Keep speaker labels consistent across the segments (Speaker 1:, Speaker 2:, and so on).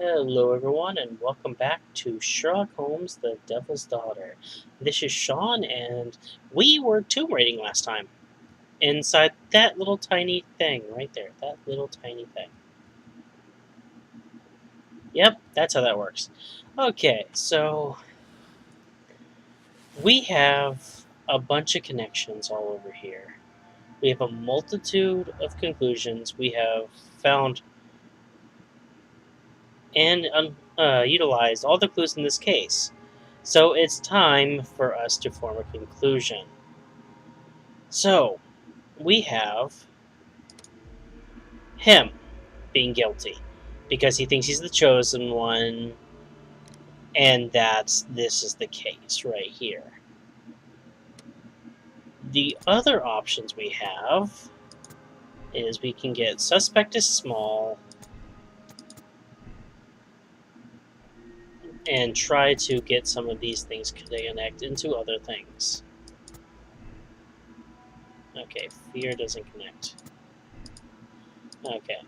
Speaker 1: Hello, everyone, and welcome back to Sherlock Holmes, the Devil's Daughter. This is Sean, and we were tomb raiding last time inside that little tiny thing right there. That little tiny thing. Yep, that's how that works. Okay, so we have a bunch of connections all over here. We have a multitude of conclusions. We have found and utilized all the clues in this case. So it's time for us to form a conclusion. So, we have him being guilty because he thinks he's the chosen one, and that this is the case right here. The other options we have is we can get suspect is small and try to get some of these things to connect into other things. Okay, fear doesn't connect. Okay.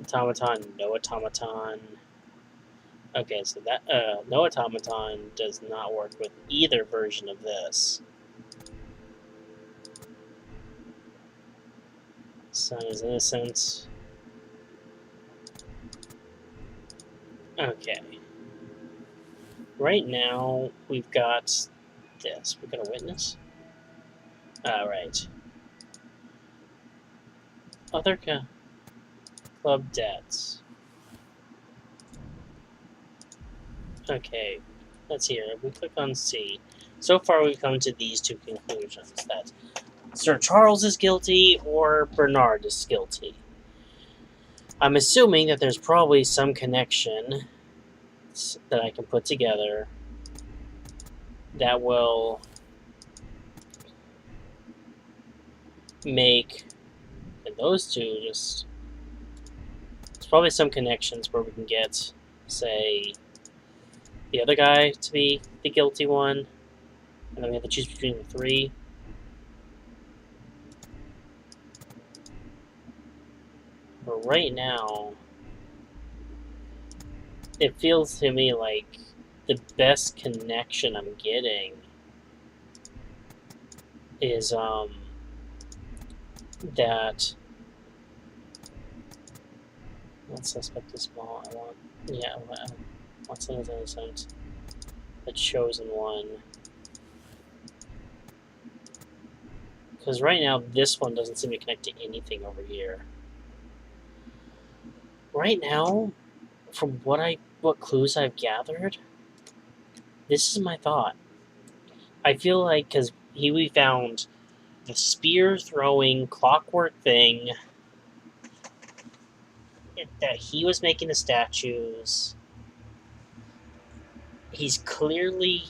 Speaker 1: Automaton, no automaton. Okay, so that no automaton does not work with either version of this. Son is innocent. Okay. Right now we've got this. We've got a witness. Alright. Other club debts. Okay. Let's hear. If we click on C. So far we've come to these two conclusions. That Sir Charles is guilty or Bernard is guilty. I'm assuming that there's probably some connection that I can put together that will make those two just. There's probably some connections where we can get, say, the other guy to be the guilty one, and then we have to choose between the three. But right now, it feels to me like the best connection I'm getting is that suspect is small. I want someone who's innocent. The chosen one. Because right now, this one doesn't seem to connect to anything over here. Right now, from what clues I've gathered, this is my thought. I feel like because we found the spear throwing clockwork thing that he was making the statues. He's clearly.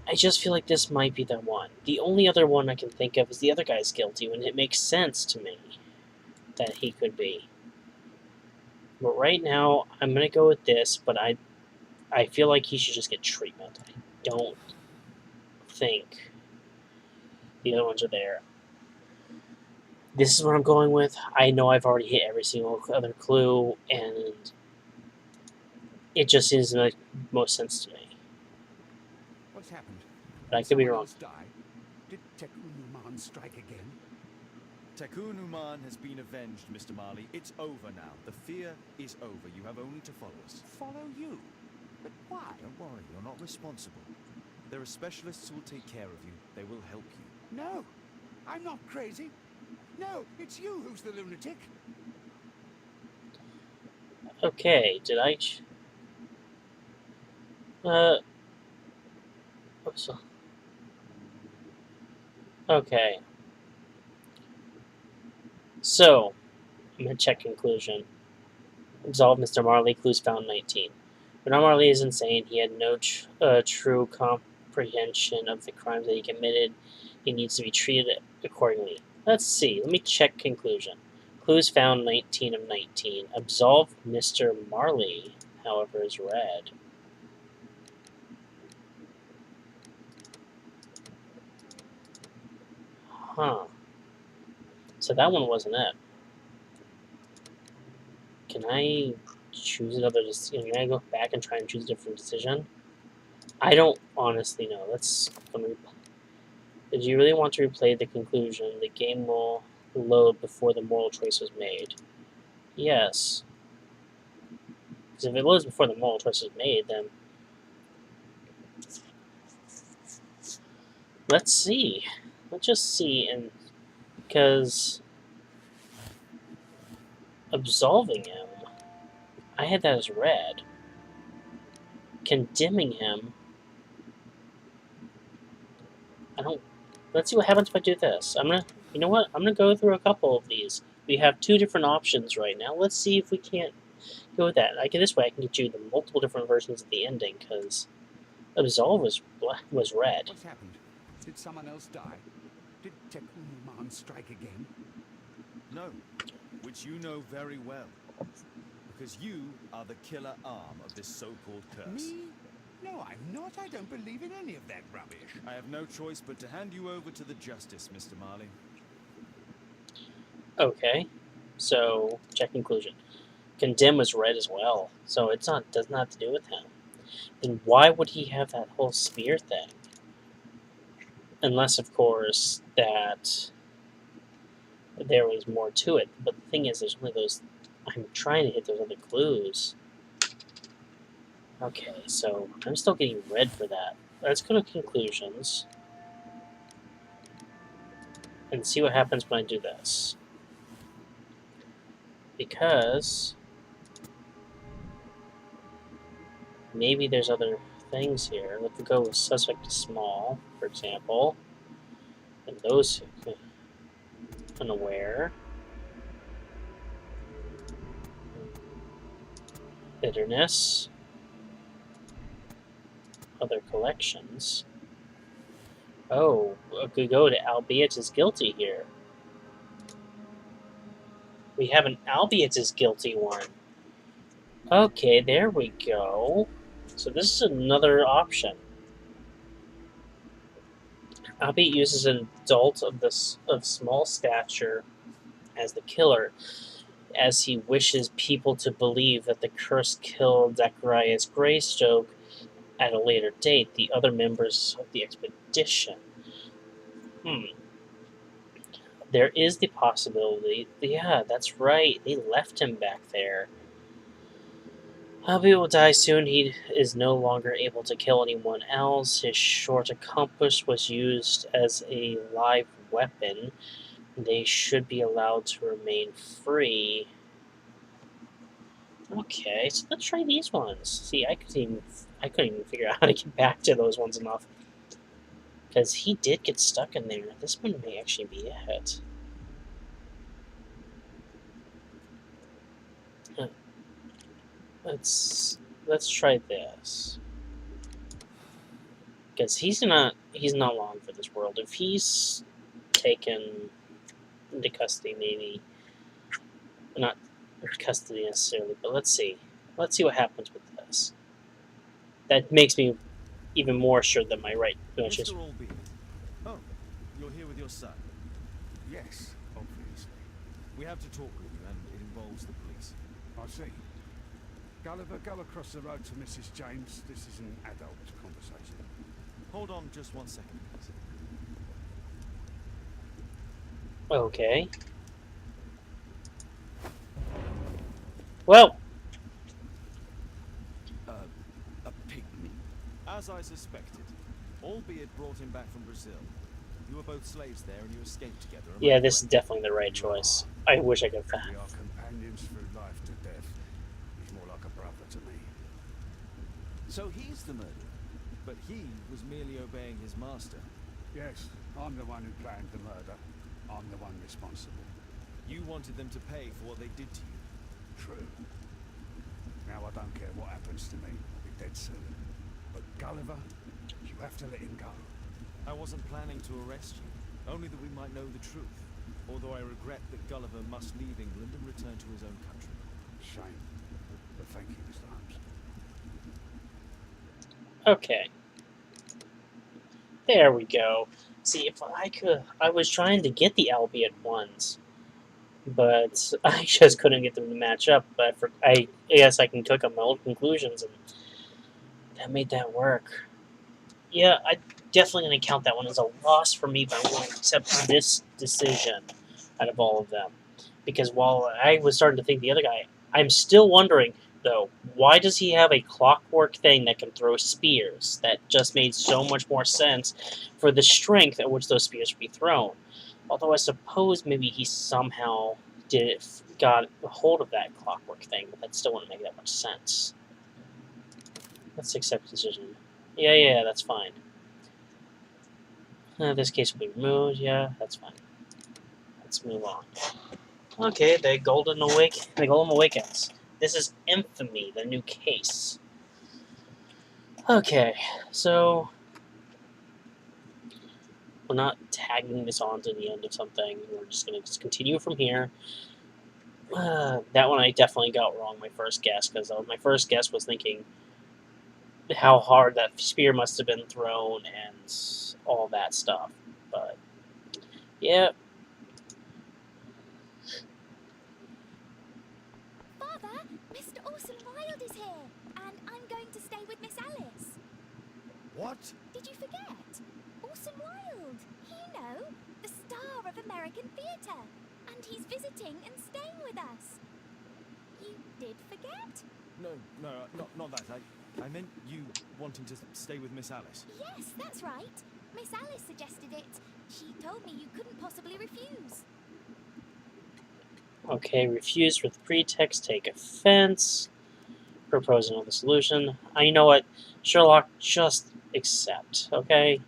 Speaker 1: I just feel like this might be the one. The only other one I can think of is the other guy's guilty, when it makes sense to me that he could be. But right now, I'm gonna go with this. But I feel like he should just get treatment. I don't think the other ones are there. This is what I'm going with. I know I've already hit every single other clue, and it just seems to make most sense to me.
Speaker 2: What's happened?
Speaker 1: But I could be wrong.
Speaker 2: Die? Did Tekun strike again?
Speaker 3: Tekun has been avenged, Mr. Marley. It's over now. The fear is over. You have only to follow us.
Speaker 2: Follow you? But why?
Speaker 3: Don't worry, you're not responsible. There are specialists who will take care of you. They will help you.
Speaker 2: No, I'm not crazy. No, it's you who's the lunatic.
Speaker 1: Okay, did I? Okay. So, I'm gonna check conclusion. Absolve Mr. Marley. Clues found 19. Bernard Marley is insane. He had no true comprehension of the crimes that he committed. He needs to be treated accordingly. Let's see. Let me check conclusion. Clues found 19 of 19. Absolve Mr. Marley, however, is red. Huh. So that one wasn't it. Can I choose another decision? Can I go back and try and choose a different decision? I don't honestly know. Let's. Did you really want to replay the conclusion? The game will load before the moral choice was made. Yes. Because if it loads before the moral choice was made, then let's see. Let's just see, and because absolving him, I had that as red. Condemning him, I don't. Let's see what happens if I do this. You know what? I'm gonna go through a couple of these. We have two different options right now. Let's see if we can't go with that. This way I can get you the multiple different versions of the ending, because absolve was red.
Speaker 2: What's happened? Did someone else die? Did Tekunuman strike again?
Speaker 3: No, which you know very well. Because you are the killer arm of this so-called curse.
Speaker 2: Me? No, I'm not. I don't believe in any of that rubbish.
Speaker 3: I have no choice but to hand you over to the justice, Mr. Marley.
Speaker 1: Okay, so check conclusion. Condemn was red as well, so it does not have to do with him. Then why would he have that whole spear thing? Unless, of course, that there was more to it. But the thing is, there's only those. I'm trying to hit those other clues. Okay, so I'm still getting red for that. Let's go to conclusions and see what happens when I do this. Because maybe there's other things here. Let's go with suspect is small, for example. And those unaware. Bitterness. Other collections. Oh, we could go to albeit is guilty here. We have an albeit is guilty one. Okay, there we go. So this is another option. Albeit uses an adult of small stature as the killer, as he wishes people to believe that the curse killed Zacharias Greystoke at a later date, the other members of the expedition. There is the possibility. Yeah, that's right. They left him back there. Albeit will die soon. He is no longer able to kill anyone else. His short compass was used as a live weapon. They should be allowed to remain free. Okay, so let's try these ones. See, I couldn't even figure out how to get back to those ones enough. Because he did get stuck in there. This one may actually be it. Let's try this. Because he's not long for this world. If he's taken into custody, maybe not custody necessarily, but let's see. Let's see what happens with this. That makes me even more sure that my right is.
Speaker 3: Mr. Albee. Oh, you're here with your son.
Speaker 2: Yes, obviously.
Speaker 3: We have to talk with you, and it involves the police.
Speaker 2: I see. Gulliver, go across the road to Mrs. James. This is an adult conversation.
Speaker 3: Hold on just 1 second, please.
Speaker 1: Okay. Well.
Speaker 2: A pygmy.
Speaker 3: As I suspected, albeit brought him back from Brazil. You were both slaves there, and you escaped together.
Speaker 1: Yeah, this is definitely the right choice. I wish I could have
Speaker 2: We are companions through life to death. He's more like a brother to me.
Speaker 3: So he's the murderer, but he was merely obeying his master.
Speaker 2: Yes, I'm the one who planned the murder. I'm the one responsible.
Speaker 3: You wanted them to pay for what they did to you.
Speaker 2: True. Now I don't care what happens to me. I'll be dead soon. But Gulliver, you have to let him go.
Speaker 3: I wasn't planning to arrest you, only that we might know the truth. Although I regret that Gulliver must leave England and return to his own country.
Speaker 2: Shame. But thank you, Mr. Holmes.
Speaker 1: Okay. There we go. See, if I was trying to get the albeit ones. but I just couldn't get them to match up. But I guess I can cook up my old conclusions, and that made that work. Yeah, I definitely gonna count that one as a loss for me, but I'm going to accept this decision out of all of them. Because while I was starting to think the other guy, I'm still wondering though, why does he have a clockwork thing that can throw spears? That just made so much more sense for the strength at which those spears would be thrown. Although I suppose maybe he somehow got a hold of that clockwork thing, but that still wouldn't make that much sense. Let's accept the decision. Yeah, that's fine. This case will be removed. Yeah, that's fine. Let's move on. Okay, the Golden Awakens. This is Infamy, the new case. Okay, so we're not tagging this on to the end of something. We're just going to continue from here. That one I definitely got wrong, my first guess, because my first guess was thinking how hard that spear must have been thrown and all that stuff. But, yeah.
Speaker 4: Father, Mr. Orson Wilde is here, and I'm going to stay with Miss Alice.
Speaker 2: What?
Speaker 4: Did you forget? Orson Wilde, you know, the star of American theatre. And he's visiting and staying with us. You did forget?
Speaker 3: No, not that. I meant you wanting to stay with Miss Alice.
Speaker 4: Yes, that's right. Miss Alice suggested it. She told me you couldn't possibly refuse.
Speaker 1: Okay, refuse with pretext, take offense, propose another solution. You know what, Sherlock, just accept, okay?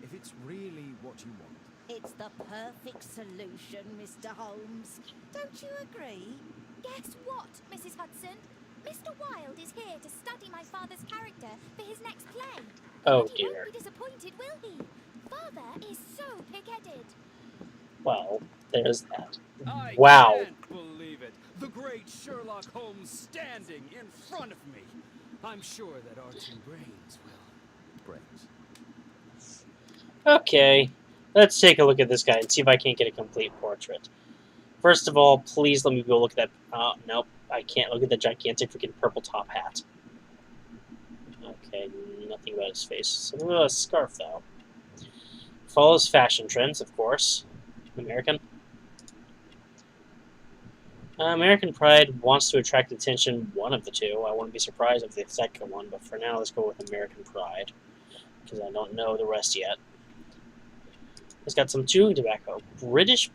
Speaker 3: If it's really what you want.
Speaker 5: It's the perfect solution, Mr. Holmes. Don't you agree?
Speaker 4: Guess what, Mrs. Hudson? Mr. Wilde is here to study my father's character for his next play.
Speaker 1: Oh
Speaker 4: But he
Speaker 1: dear.
Speaker 4: won't be disappointed, will he? Father is so pig-headed.
Speaker 1: Well, there's that.
Speaker 6: I
Speaker 1: Wow.
Speaker 6: can't believe it. The great Sherlock Holmes standing in front of me. I'm sure that our two brains will.
Speaker 3: Brains.
Speaker 1: Okay, let's take a look at this guy and see if I can't get a complete portrait. First of all, please let me go look at that. Nope, I can't look at the gigantic freaking purple top hat. Okay, nothing about his face. Something about a scarf, though. Follows fashion trends, of course. American. American Pride wants to attract attention, one of the two. I wouldn't be surprised if the second one, but for now, let's go with American Pride, because I don't know the rest yet. It's got some chewing tobacco. British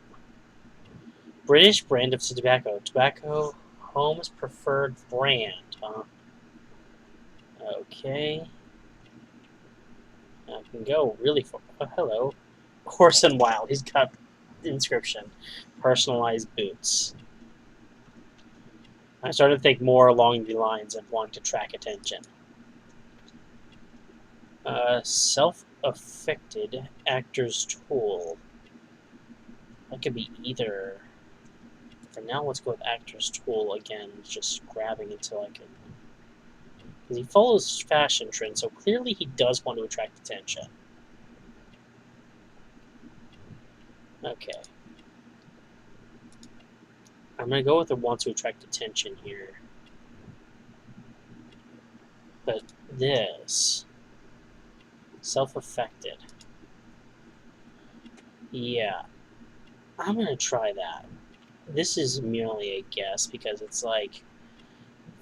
Speaker 1: brand of tobacco. Tobacco Holmes' preferred brand, huh? Okay. I can go really far. Oh, hello. Orson Wilde. He's got the inscription. Personalized boots. I started to think more along the lines of wanting to track attention. Self-affected actor's tool. That could be either. For now, let's go with actor's tool again. Just grabbing until I can. Because he follows fashion trends, so clearly he does want to attract attention. Okay. I'm going to go with the want to attract attention here. But this. Self-affected. Yeah. I'm going to try that. This is merely a guess because it's like.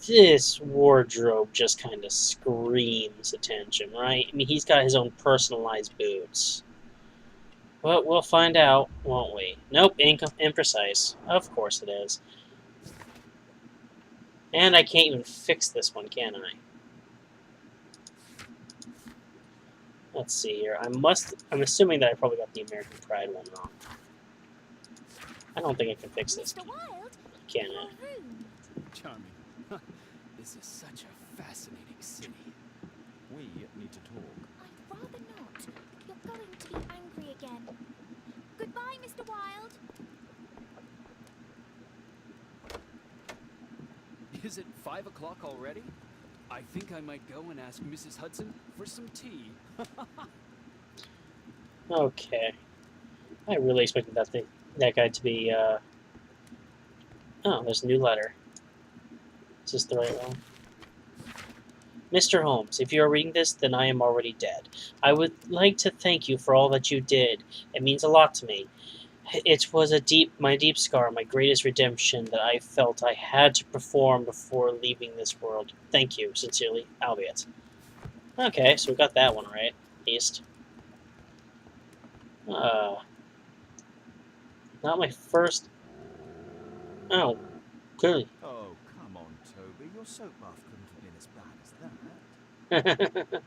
Speaker 1: This wardrobe just kind of screams attention, right? I mean, he's got his own personalized boots. Well, we'll find out, won't we? Nope, imprecise. Of course it is. And I can't even fix this one, can I? Let's see here. I'm assuming that I probably got the American Pride one wrong. I don't think I can fix this.
Speaker 4: Mr. Wilde,
Speaker 1: Can
Speaker 4: your
Speaker 1: I?
Speaker 4: room.
Speaker 6: Charming. This is such a fascinating city.
Speaker 3: We need to talk.
Speaker 4: I'd rather not. You're going to be angry again. Goodbye, Mr. Wilde.
Speaker 6: Is it 5 o'clock already? I think I might go and ask Mrs. Hudson for some tea.
Speaker 1: Okay. I really expected that that guy to be. Oh, there's a new letter. Is this the right one? Mr. Holmes, if you are reading this, then I am already dead. I would like to thank you for all that you did. It means a lot to me. It was my deep scar, my greatest redemption that I felt I had to perform before leaving this world. Thank you, sincerely, Albeit. Okay, so we got that one right, at least. Not my first. Oh, clearly.
Speaker 3: Oh, come on, Toby. Your soap bath couldn't have been as bad as that.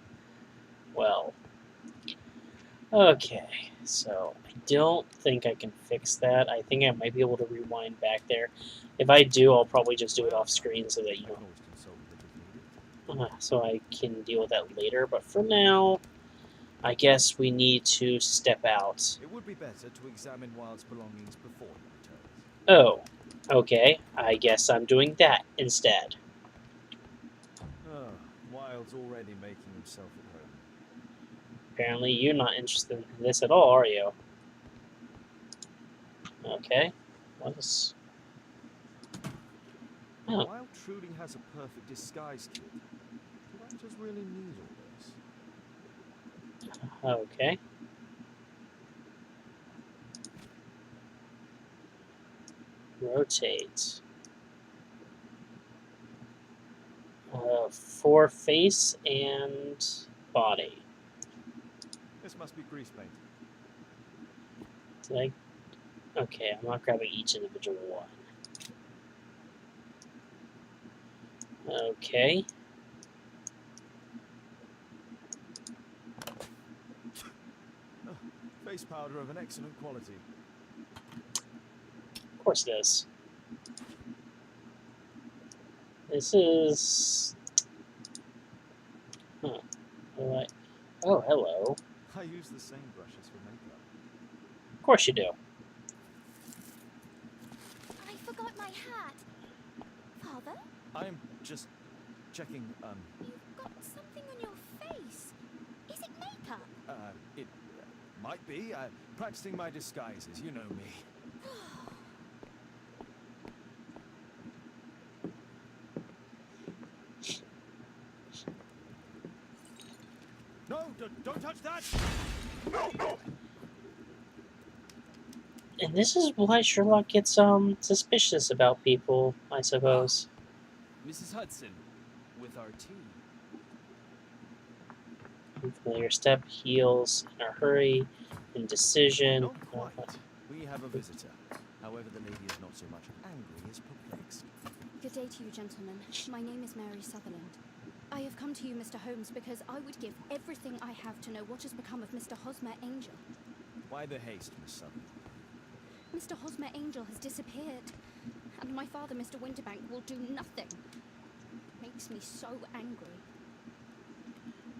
Speaker 1: Well, okay, so I don't think I can fix that. I think I might be able to rewind back there. If I do, I'll probably just do it off screen so that
Speaker 3: I can always console with it if needed.
Speaker 1: so I can deal with that later. But for now, I guess we need to step out.
Speaker 3: It would be better to examine Wilde's belongings before he returns.
Speaker 1: Oh, okay. I guess I'm doing that instead.
Speaker 3: Oh, Wilde's already making himself at home.
Speaker 1: Apparently, you're not interested in this at all, are you? Okay. What is... Oh.
Speaker 3: Wilde truly has a perfect disguise kit. Do actors really need all this?
Speaker 1: Okay. Rotate. For face and body.
Speaker 3: This must be grease paint.
Speaker 1: Did I? Okay, I'm not grabbing each individual one. Okay.
Speaker 3: Oh, face powder of an excellent quality.
Speaker 1: Of course it is. This is... Huh. Alright. Oh, hello.
Speaker 3: I use the same brushes for makeup.
Speaker 1: Of course you do.
Speaker 4: I forgot my hat. Father,
Speaker 3: I'm just checking,
Speaker 4: you've got something on your face. Is it makeup?
Speaker 3: it might be. Practicing my disguises, you know me. No, don't touch that!
Speaker 1: And this is why Sherlock gets suspicious about people, I suppose.
Speaker 6: Mrs. Hudson, with our tea.
Speaker 1: Unfamiliar step, heels, in a hurry, indecision.
Speaker 3: Not quite. We have a visitor. However, the lady is not so much angry as perplexed.
Speaker 7: Good day to you, gentlemen. My name is Mary Sutherland. I have come to you, Mr. Holmes, because I would give everything I have to know what has become of Mr. Hosmer Angel.
Speaker 3: Why the haste, Miss Sutherland?
Speaker 7: Mr. Hosmer Angel has disappeared, and my father, Mr. Winterbank, will do nothing. Makes me so angry.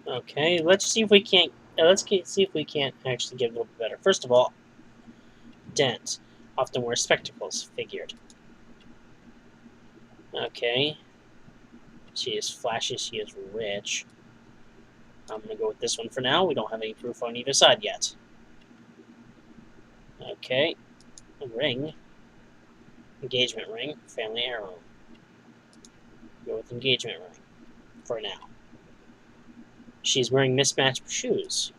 Speaker 1: Okay, let's see if we can't. See if we can't actually get a little bit better. First of all, Dent often wears spectacles. Figured. Okay. She is flashy. She is rich. I'm gonna go with this one for now. We don't have any proof on either side yet. Okay. A ring. Engagement ring. Family heirloom. Go with engagement ring for now. She's wearing mismatched shoes.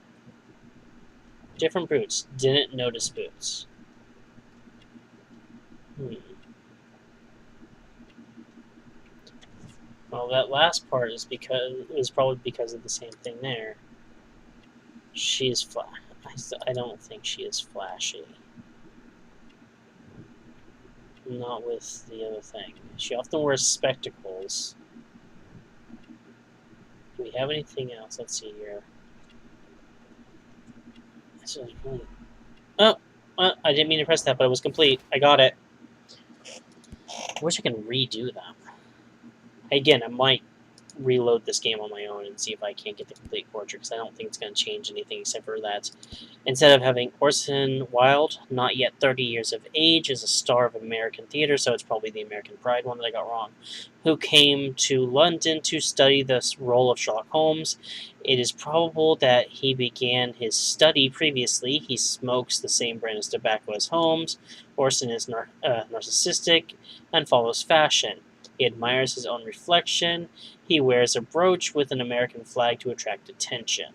Speaker 1: Different boots. Didn't notice boots. Well, that last part is probably because of the same thing there. She's I don't think she is flashy. Not with the other thing. She often wears spectacles. Do we have anything else? Let's see here. This is really... Oh! Well, I didn't mean to press that, but it was complete. I got it. I wish I could redo them. Again, I might reload this game on my own and see if I can't get the complete portrait, because I don't think it's going to change anything except for that instead of having Orson Wilde, not yet 30 years of age, is a star of American theater, so it's probably the American Pride one that I got wrong, who came to London to study the role of Sherlock Holmes. It is probable that he began his study previously. He smokes the same brand of tobacco as Holmes. Orson is narcissistic and follows fashion. He admires his own reflection. He wears a brooch with an American flag to attract attention.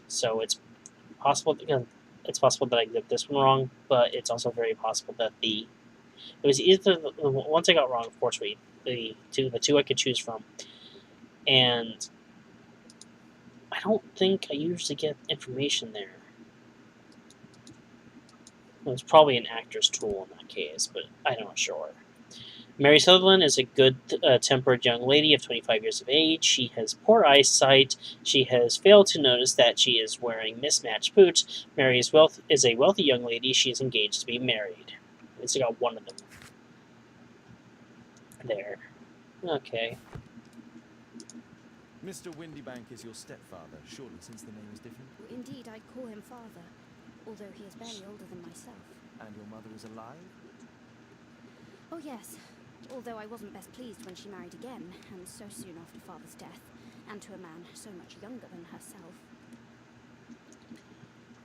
Speaker 1: So it's possible that I get this one wrong, but it's also very possible that it was either the ones I got wrong. Of course, the two I could choose from, and I don't think I usually get information there. It was probably an actor's tool in that case, but I'm not sure. Mary Sutherland is a good-tempered young lady of 25 years of age. She has poor eyesight. She has failed to notice that she is wearing mismatched boots. Mary is a wealthy young lady. She is engaged to be married. At least I got one of them. There. Okay.
Speaker 3: Mr. Windybank is your stepfather, surely, since the name is different?
Speaker 7: Indeed, I call him father, although he is barely older than myself.
Speaker 3: And your mother is alive?
Speaker 7: Oh yes, although I wasn't best pleased when she married again, and so soon after father's death, and to a man so much younger than herself.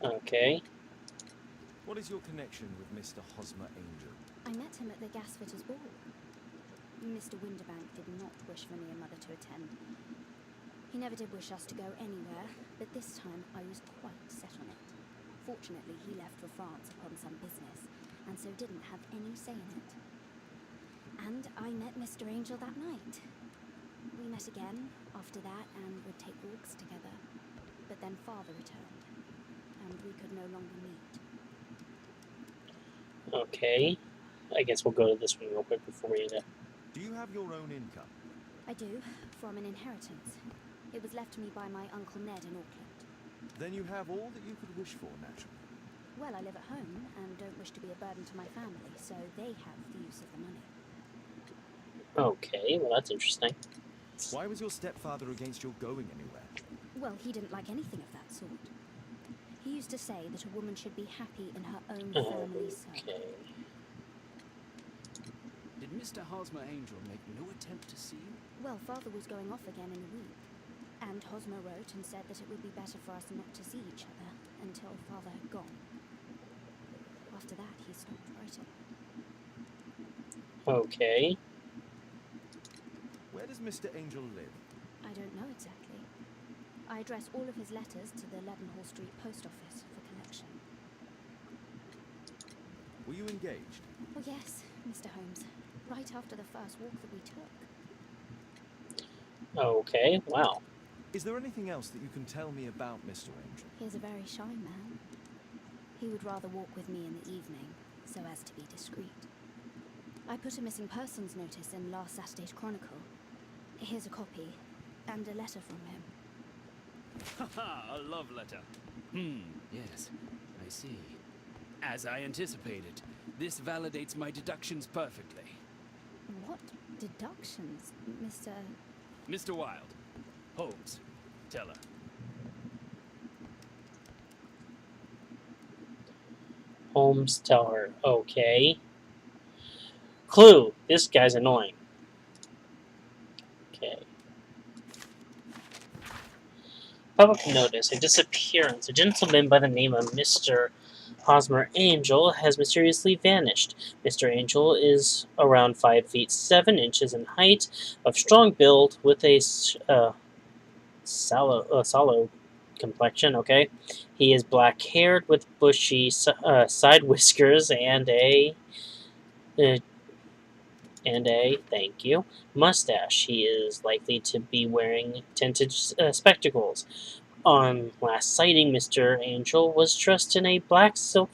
Speaker 1: Okay.
Speaker 3: What is your connection with Mr. Hosmer Angel?
Speaker 7: I met him at the gasfitters' ball. Mr. Windybank did not wish for me and Mother to attend. He never did wish us to go anywhere, but this time I was quite set on it. Fortunately, he left for France upon some business, and so didn't have any say in it. And I met Mr. Angel that night. We met again after that and would take walks together. But then Father returned, and we could no longer meet.
Speaker 1: Okay. I guess we'll go to this one real quick before we end it.
Speaker 3: Do you have your own income?
Speaker 7: I do, from an inheritance. It was left to me by my Uncle Ned in Auckland.
Speaker 3: Then you have all that you could wish for, naturally.
Speaker 7: Well, I live at home and don't wish to be a burden to my family, so they have the use of the money.
Speaker 1: Okay, well that's interesting.
Speaker 3: Why was your stepfather against your going anywhere?
Speaker 7: Well, he didn't like anything of that sort. He used to say that a woman should be happy in her own family circle.
Speaker 1: Okay.
Speaker 6: Did Mr. Hosmer Angel make no attempt to see you?
Speaker 7: Well, Father was going off again in a week, and Hosmer wrote and said that it would be better for us not to see each other until Father had gone. After that, he stopped writing.
Speaker 1: Okay.
Speaker 3: Where does Mr. Angel live?
Speaker 7: I don't know exactly. I address all of his letters to the Leadenhall Street Post Office for collection.
Speaker 3: Were you engaged?
Speaker 7: Oh yes, Mr. Holmes. Right after the first walk that we took.
Speaker 1: Okay, wow.
Speaker 3: Is there anything else that you can tell me about Mr. Angel?
Speaker 7: He is a very shy man. He would rather walk with me in the evening, so as to be discreet. I put a missing persons notice in last Saturday's Chronicle. Here's a copy, and a letter from him.
Speaker 6: Haha, a love letter. Yes, I see. As I anticipated, this validates my deductions perfectly.
Speaker 7: What deductions, Mr.
Speaker 6: Mr. Wilde, Holmes, tell her.
Speaker 1: Holmes, tell her. Okay. Clue. This guy's annoying. Okay. Public notice. A disappearance. A gentleman by the name of Mr. Hosmer Angel has mysteriously vanished. Mr. Angel is around 5 feet 7 inches in height, of strong build, with a sallow complexion. Okay, he is black-haired with bushy side whiskers and a thank you mustache. He is likely to be wearing tinted spectacles. On last sighting, Mr. Angel was dressed in a black silk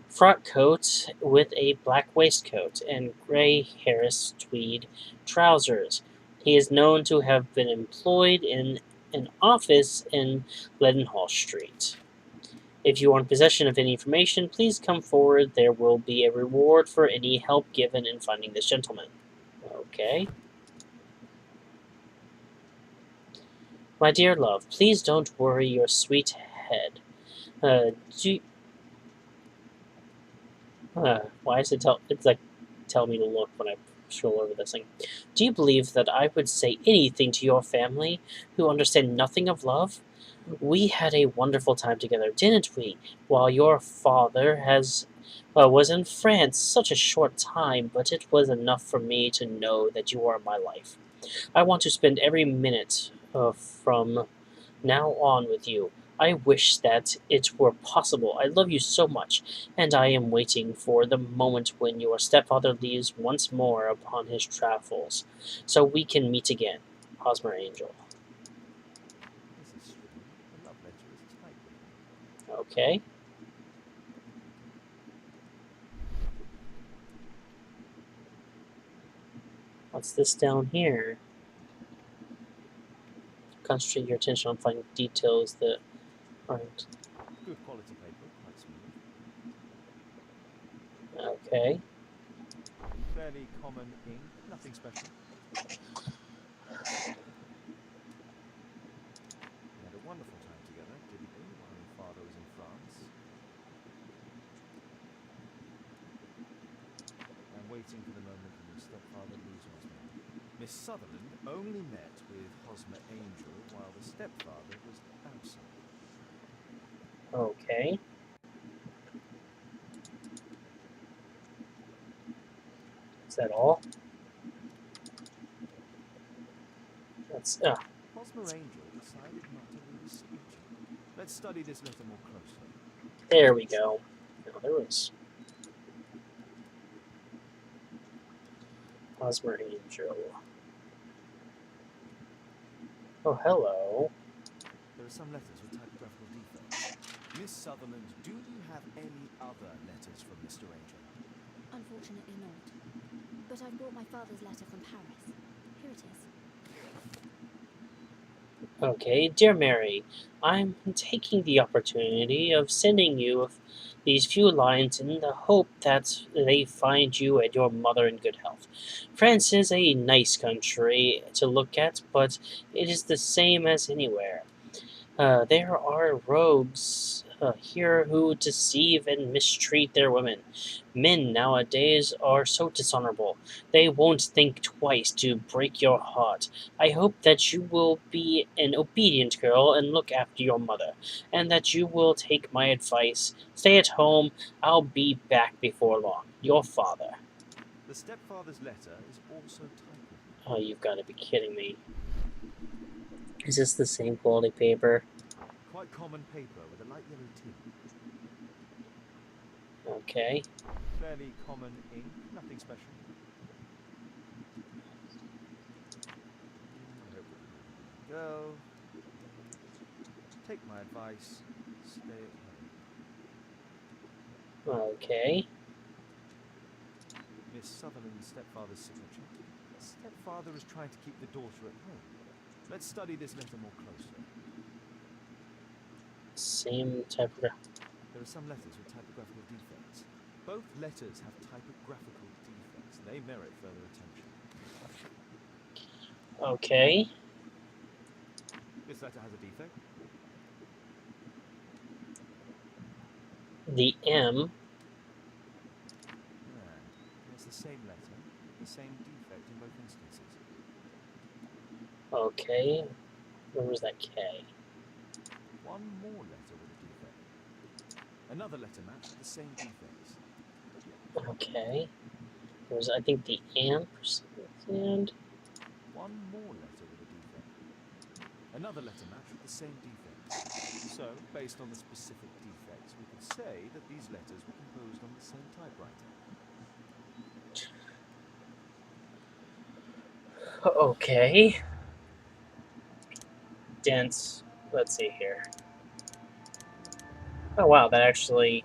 Speaker 1: frock coat with a black waistcoat and gray Harris tweed trousers. He is known to have been employed in an office in Leadenhall Street. If you want possession of any information, please come forward. There will be a reward for any help given in finding this gentleman. Okay. My dear love, please don't worry your sweet head. Do you, why is it it's like tell me to look when I scroll over this thing. Do you believe that I would say anything to your family who understand nothing of love? We had a wonderful time together, didn't we? While your father was in France such a short time, but it was enough for me to know that you are my life. I want to spend every minute from now on with you. I wish that it were possible. I love you so much, and I am waiting for the moment when your stepfather leaves once more upon his travels, so we can meet again. Hosmer Angel.
Speaker 3: This is strange. The love letter is typewritten.
Speaker 1: Okay. What's this down here? Concentrate your attention on finding details that aren't.
Speaker 3: Good quality paper, quite smooth.
Speaker 1: Okay.
Speaker 3: Fairly common ink, nothing special. We had a wonderful time together, didn't we, while your father was in France? I'm waiting for the moment when your stepfather leaves Hosmer. Miss Sutherland only met with Hosmer Angel while the stepfather was absent.
Speaker 1: Okay. Is that all? That's
Speaker 3: Hosmer Angel decided not to leave a signature. Let's study this letter more closely.
Speaker 1: there we go. Now there was Hosmer Angel. Oh, hello.
Speaker 3: There are some letters with typographical defects. Miss Sutherland, do you have any other letters from Mr. Angel?
Speaker 7: Unfortunately not. But I've brought my father's letter from Paris. Here it is.
Speaker 1: Okay, dear Mary, I'm taking the opportunity of sending you these few lines in the hope that they find you and your mother in good health. France is a nice country to look at, but it is the same as anywhere. There are rogues here who deceive and mistreat their women. Men nowadays are so dishonorable. They won't think twice to break your heart. I hope that you will be an obedient girl and look after your mother, and that you will take my advice. Stay at home. I'll be back before long. Your father.
Speaker 3: The stepfather's letter is also typewritten.
Speaker 1: Oh, you've got to be kidding me. Is this the same quality paper?
Speaker 3: Quite common paper with a light yellow tint.
Speaker 1: Okay.
Speaker 3: Fairly common ink, nothing special. Girl, take my advice, stay at home.
Speaker 1: Okay.
Speaker 3: Miss Sutherland's stepfather's signature. The stepfather is trying to keep the daughter at home. Let's study this letter more closely.
Speaker 1: Same typograph.
Speaker 3: There are some letters with typographical defects. Both letters have typographical defects. They merit further attention.
Speaker 1: Okay.
Speaker 3: This letter has a defect.
Speaker 1: The M.
Speaker 3: It's the same letter, the same defect in both instances.
Speaker 1: Okay. Where was that K?
Speaker 3: One more letter with a defect. Another letter matched with the same defects.
Speaker 1: Okay. There was, I think, the ampersand.
Speaker 3: One more letter with a defect. Another letter matched with the same defects. So, based on the specific defects, we could say that these letters were composed on the same typewriter.
Speaker 1: Okay. Dense. Let's see here. Oh wow, that actually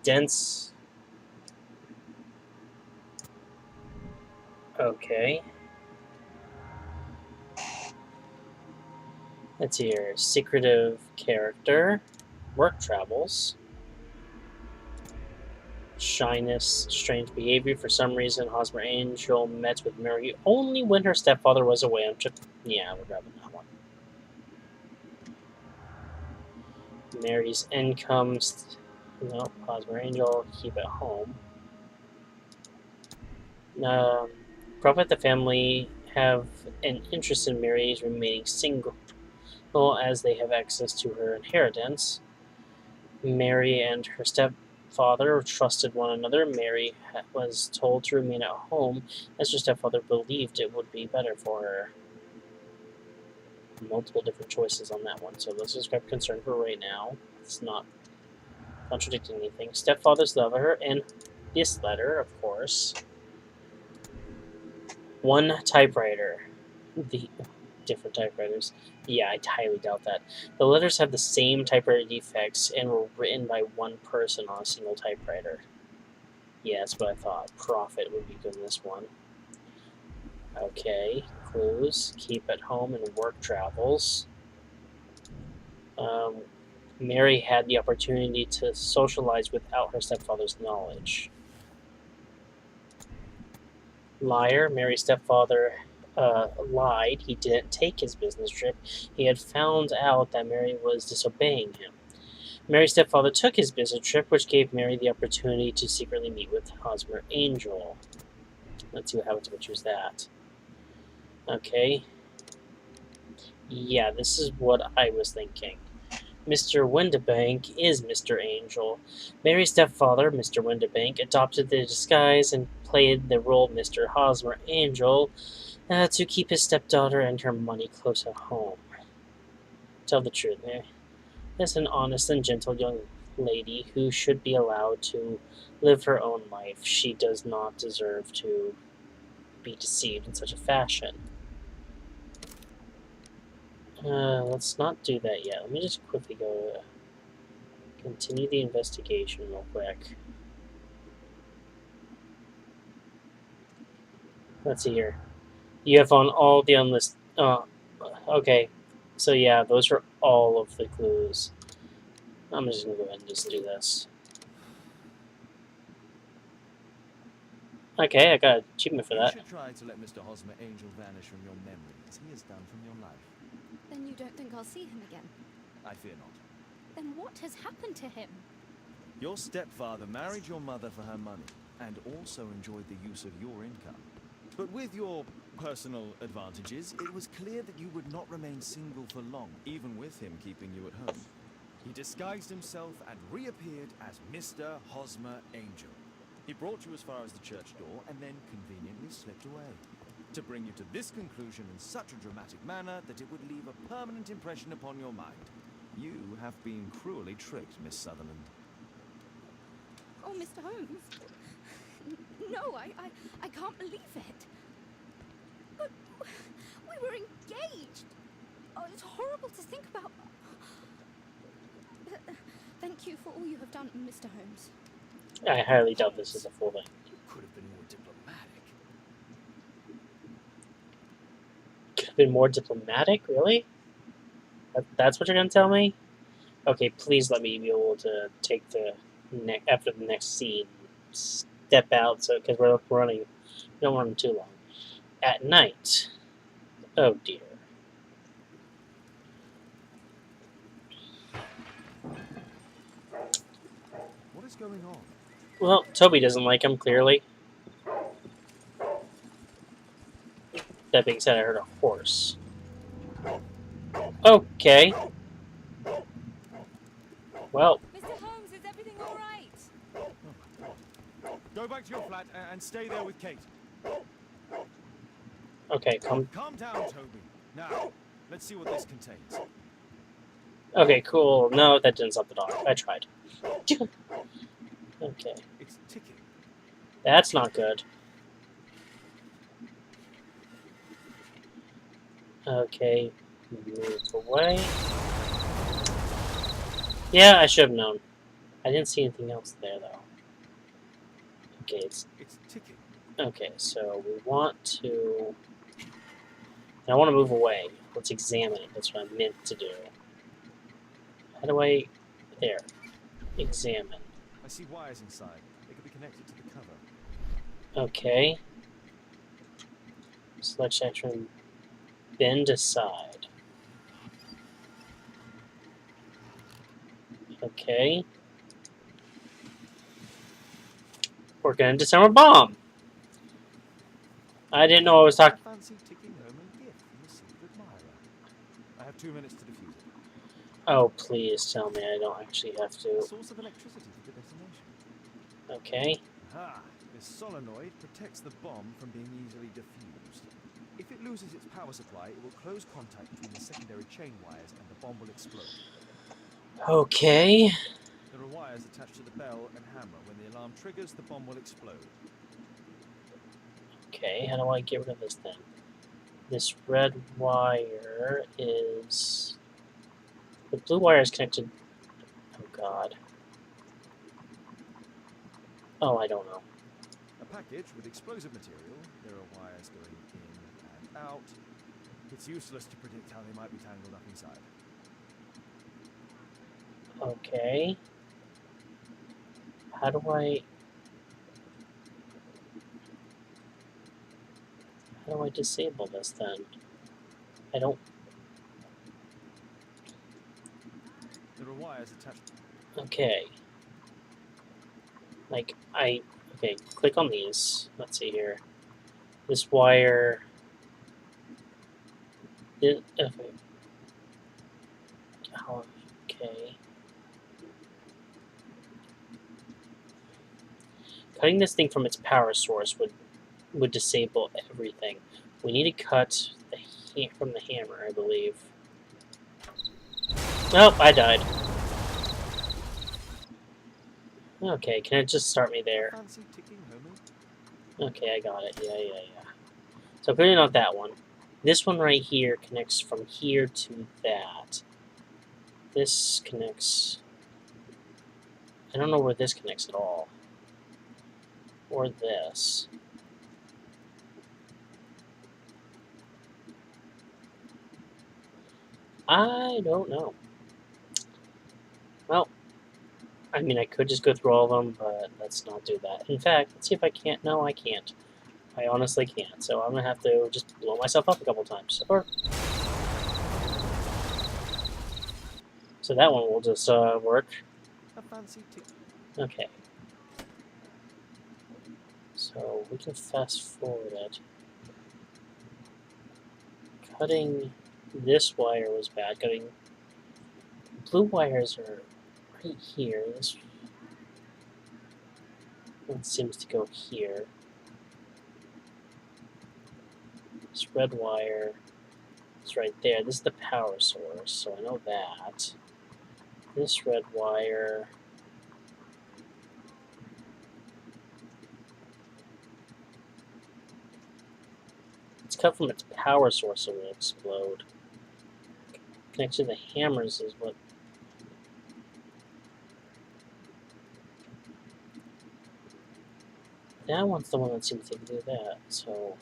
Speaker 1: dense. Okay. Let's see here. Secretive character. Work travels. Shyness, strange behavior. For some reason, Hosmer Angel met with Mary only when her stepfather was away. Yeah, we're grabbing that one. Mary's income. No, Hosmer Angel, keep at home. Probably the family have an interest in Mary's remaining single, as they have access to her inheritance. Mary and her stepfather trusted one another. Mary was told to remain at home as her stepfather believed it would be better for her. Multiple different choices on that one, so let's just grab concern for right now. It's not contradicting anything. Stepfathers love her, and this letter, of course. One typewriter. The different typewriters. Yeah, I highly doubt that. The letters have the same typewriter defects and were written by one person on a single typewriter. Yeah, that's what I thought. Profit would be good in this one. Okay, clues. Keep at home and work travels. Mary had the opportunity to socialize without her stepfather's knowledge. Liar. Mary's stepfather lied. He didn't take his business trip. He had found out that Mary was disobeying him. Mary's stepfather took his business trip, which gave Mary the opportunity to secretly meet with Hosmer Angel. Let's see what happens if we choose that. Okay. Yeah, this is what I was thinking. Mr. Windibank is Mr. Angel. Mary's stepfather, Mr. Windibank, adopted the disguise and played the role of Mr. Hosmer Angel to keep his stepdaughter and her money close at home. Tell the truth, Mary is an honest and gentle young lady who should be allowed to live her own life. She does not deserve to be deceived in such a fashion. Let's not do that yet. Let me just quickly go continue the investigation real quick. Let's see here. You have found all the unlisted. Okay. So yeah, those are all of the clues. I'm just gonna go ahead and just do this. Okay, I got an achievement for
Speaker 3: You
Speaker 1: that.
Speaker 3: should try to let Mr. Hosmer Angel vanish from your memory, as he has done from your life.
Speaker 7: Then you don't think I'll see him again?
Speaker 3: I fear not.
Speaker 7: Then what has happened to him?
Speaker 3: Your stepfather married your mother for her money, and also enjoyed the use of your income. But with your personal advantages, it was clear that you would not remain single for long, even with him keeping you at home. He disguised himself and reappeared as Mr. Hosmer Angel. He brought you as far as the church door and then conveniently slipped away, to bring you to this conclusion in such a dramatic manner that it would leave a permanent impression upon your mind. You have been cruelly tricked, Miss Sutherland.
Speaker 7: Oh, Mr. Holmes. No, I can't believe it. But we were engaged. Oh, it's horrible to think about. Thank you for all you have done, Mr. Holmes.
Speaker 1: I highly doubt this is a full thing.
Speaker 6: You could have been more diplomatic.
Speaker 1: Could have been more diplomatic, really? That's what you're gonna tell me? Okay, please let me be able to take the after the next scene, step out, so because we're running, we don't run too long. At night. Oh dear.
Speaker 3: What is going on?
Speaker 1: Well, Toby doesn't like him, clearly. That being said, I heard a horse. Okay. Well,
Speaker 4: Mr. Holmes, is everything all right?
Speaker 3: Go back to your flat and stay there with Kate.
Speaker 1: okay, come.
Speaker 3: Calm down, Toby. Now, let's see what this contains.
Speaker 1: Okay, cool. No, that didn't stop the dog. I tried. Okay.
Speaker 3: It's ticking.
Speaker 1: That's not good. Okay, move away. Yeah, I should have known. I didn't see anything else there, though. Okay,
Speaker 3: It's ticking.
Speaker 1: okay, so we want to... I want to move away. Let's examine it. That's what I meant to do. How do I... There. Examine.
Speaker 3: I see wires inside. They could be connected to the cover.
Speaker 1: Okay. Select section. Bend aside. Okay. We're gonna disarm a bomb. I didn't know I was talking.
Speaker 3: Fancy ticking home a gift from the secret admirer. I have 2 minutes to defuse it.
Speaker 1: Oh, please tell me I don't actually have
Speaker 3: A
Speaker 1: to.
Speaker 3: source of electricity for the detonation.
Speaker 1: Okay.
Speaker 3: Aha! This solenoid protects the bomb from being easily diffused. If it loses its power supply, it will close contact between the secondary chain wires and the bomb will explode.
Speaker 1: Okay.
Speaker 3: There are wires attached to the bell and hammer. When the alarm triggers, the bomb will explode.
Speaker 1: Okay, how do I get rid of this thing? This red wire is... The blue wire is connected... Oh, God. Oh, I don't know.
Speaker 3: A package with explosive material. There are wires going in and out. It's useless to predict how they might be tangled up inside.
Speaker 1: Okay. How do I... How do I disable this, then? I don't...
Speaker 3: There are wires attached.
Speaker 1: Okay. Like, Okay, click on these. Let's see here. This wire... Okay. Oh, okay. Cutting this thing from its power source would disable everything. We need to cut from the hammer, I believe. Oh, I died. Okay, can it just start me there?
Speaker 3: Fancy ticking home
Speaker 1: Okay, I got it. Yeah. So clearly not that one. This one right here connects from here to that. This connects... I don't know where this connects at all. Or this. I don't know. Well, I mean, I could just go through all of them, but let's not do that. In fact, let's see if I can't. No, I can't. I honestly can't. So I'm going to have to just blow myself up a couple times. Or... So that one will just work.
Speaker 3: A fancy tick.
Speaker 1: Okay. So we can fast forward it. Cutting this wire was bad. Cutting blue wires are right here. This one seems to go here. This red wire is right there. This is the power source, so I know that. This red wire... It's cut from its power source, so it will explode. Connection to the hammers is what... That one's the one that seems to do that, so...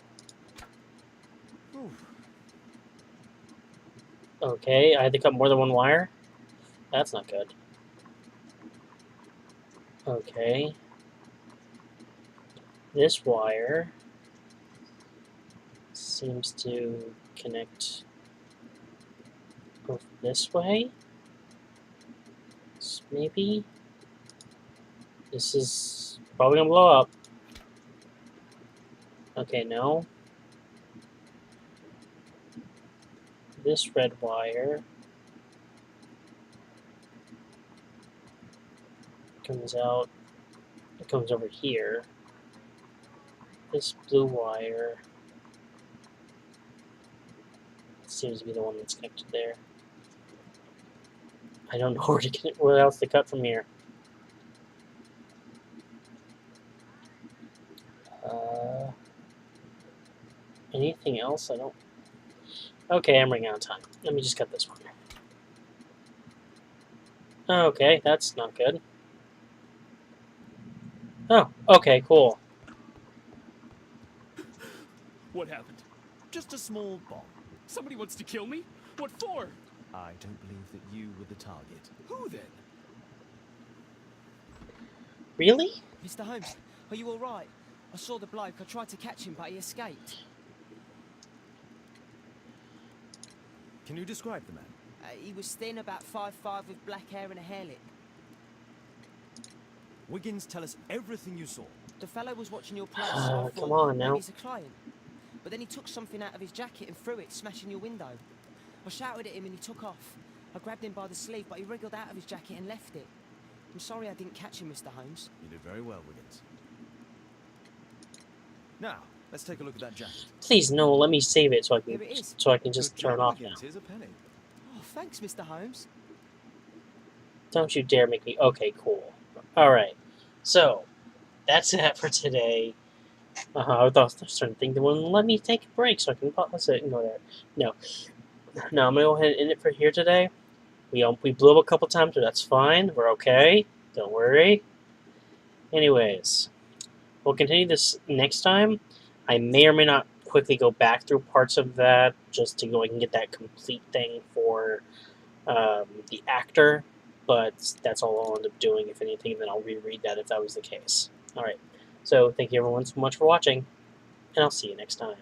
Speaker 1: Okay, I had to cut more than one wire? That's not good. Okay. This wire seems to connect both this way. Maybe? This is probably gonna blow up. Okay, no. This red wire comes out, it comes over here. This blue wire seems to be the one that's connected there. I don't know where else to cut from here. Anything else? I don't... Okay, I'm running out of time. Let me just cut this one. Okay, that's not good. Oh, okay, cool.
Speaker 6: What happened?
Speaker 3: Just a small bomb.
Speaker 6: Somebody wants to kill me? What for?
Speaker 3: I don't believe that you were the target.
Speaker 6: Who then?
Speaker 1: Really?
Speaker 8: Mr. Holmes, are you all right? I saw the bloke. I tried to catch him, but he escaped.
Speaker 3: Can you describe the man?
Speaker 8: He was thin, about 5'5", with black hair and a hairlip.
Speaker 3: Wiggins, tell us everything you saw.
Speaker 8: The fellow was watching your place, so I
Speaker 1: Come
Speaker 8: thought
Speaker 1: on now.
Speaker 8: maybe he's a client. But then he took something out of his jacket and threw it, smashing your window. I shouted at him and he took off. I grabbed him by the sleeve, but he wriggled out of his jacket and left it. I'm sorry I didn't catch him, Mr. Holmes.
Speaker 3: You did very well, Wiggins. Now, let's take a look at that jacket.
Speaker 1: Please, no, let me save it so I can
Speaker 8: Here it is.
Speaker 1: just
Speaker 3: Good
Speaker 1: turn it
Speaker 3: job,
Speaker 1: off now.
Speaker 3: Wiggins. Here's a penny.
Speaker 8: Oh, thanks, Mr. Holmes.
Speaker 1: Don't you dare make me... Okay, cool. Alright, so, that's it for today. I was starting to think they wouldn't let me take a break so I can pause it and go there. No, I'm going to go ahead and end it for here today. We blew up a couple times, but that's fine. We're okay. Don't worry. Anyways, we'll continue this next time. I may or may not quickly go back through parts of that just to go and get that complete thing for the actor, but that's all I'll end up doing. If anything, then I'll reread that if that was the case. Alright, so thank you everyone so much for watching, and I'll see you next time.